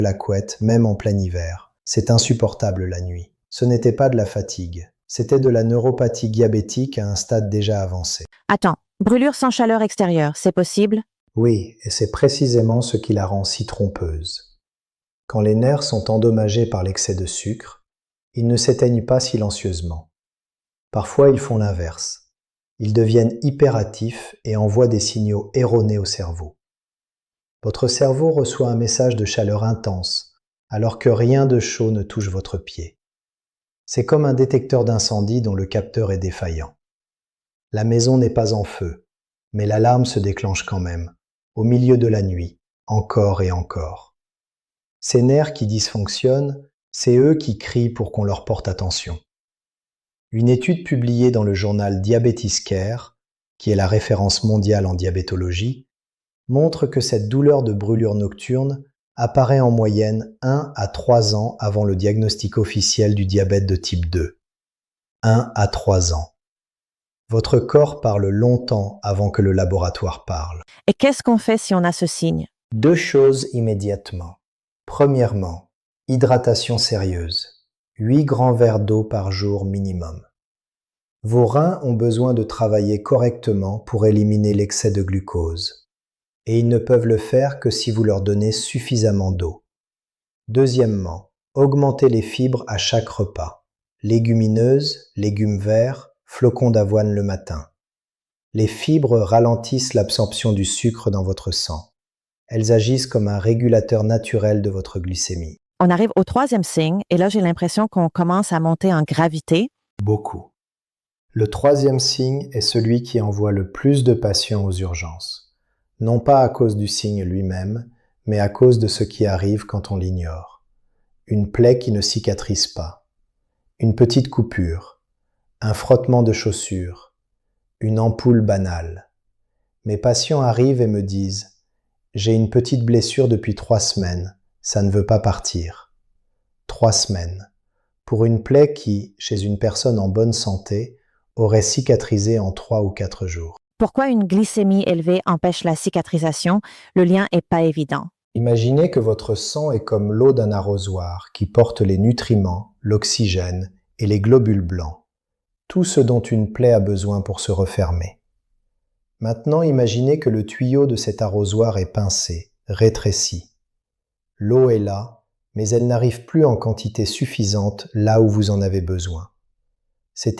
la couette, même en plein hiver. C'est insupportable la nuit. Ce n'était pas de la fatigue. C'était de la neuropathie diabétique à un stade déjà avancé. Attends, brûlure sans chaleur extérieure, c'est possible? Oui, et c'est précisément ce qui la rend si trompeuse. Quand les nerfs sont endommagés par l'excès de sucre, ils ne s'éteignent pas silencieusement. Parfois, ils font l'inverse. Ils deviennent hyperactifs et envoient des signaux erronés au cerveau. Votre cerveau reçoit un message de chaleur intense, alors que rien de chaud ne touche votre pied. C'est comme un détecteur d'incendie dont le capteur est défaillant. La maison n'est pas en feu, mais l'alarme se déclenche quand même, au milieu de la nuit, encore et encore. Ces nerfs qui dysfonctionnent, c'est eux qui crient pour qu'on leur porte attention. Une étude publiée dans le journal Diabetes Care, qui est la référence mondiale en diabétologie, montre que cette douleur de brûlure nocturne apparaît en moyenne 1 à 3 ans avant le diagnostic officiel du diabète de type 2. 1 à 3 ans. Votre corps parle longtemps avant que le laboratoire parle. Et qu'est-ce qu'on fait si on a ce signe? 2 choses immédiatement. Premièrement, hydratation sérieuse. 8 grands verres d'eau par jour minimum. Vos reins ont besoin de travailler correctement pour éliminer l'excès de glucose. Et ils ne peuvent le faire que si vous leur donnez suffisamment d'eau. Deuxièmement, augmentez les fibres à chaque repas. Légumineuses, légumes verts, flocons d'avoine le matin. Les fibres ralentissent l'absorption du sucre dans votre sang. Elles agissent comme un régulateur naturel de votre glycémie. On arrive au 3e signe et là j'ai l'impression qu'on commence à monter en gravité. Beaucoup. Le 3e signe est celui qui envoie le plus de patients aux urgences. Non pas à cause du signe lui-même, mais à cause de ce qui arrive quand on l'ignore. Une plaie qui ne cicatrise pas. Une petite coupure. Un frottement de chaussures. Une ampoule banale. Mes patients arrivent et me disent « J'ai une petite blessure depuis 3 semaines, ça ne veut pas partir. » 3 semaines. Pour une plaie qui, chez une personne en bonne santé, aurait cicatrisé en 3 ou 4 jours. Pourquoi une glycémie élevée empêche la cicatrisation? Le lien n'est pas évident. Imaginez que votre sang est comme l'eau d'un arrosoir qui porte les nutriments, l'oxygène et les globules blancs. Tout ce dont une plaie a besoin pour se refermer. Maintenant, imaginez que le tuyau de cet arrosoir est pincé, rétréci. L'eau est là, mais elle n'arrive plus en quantité suffisante là où vous en avez besoin. C'est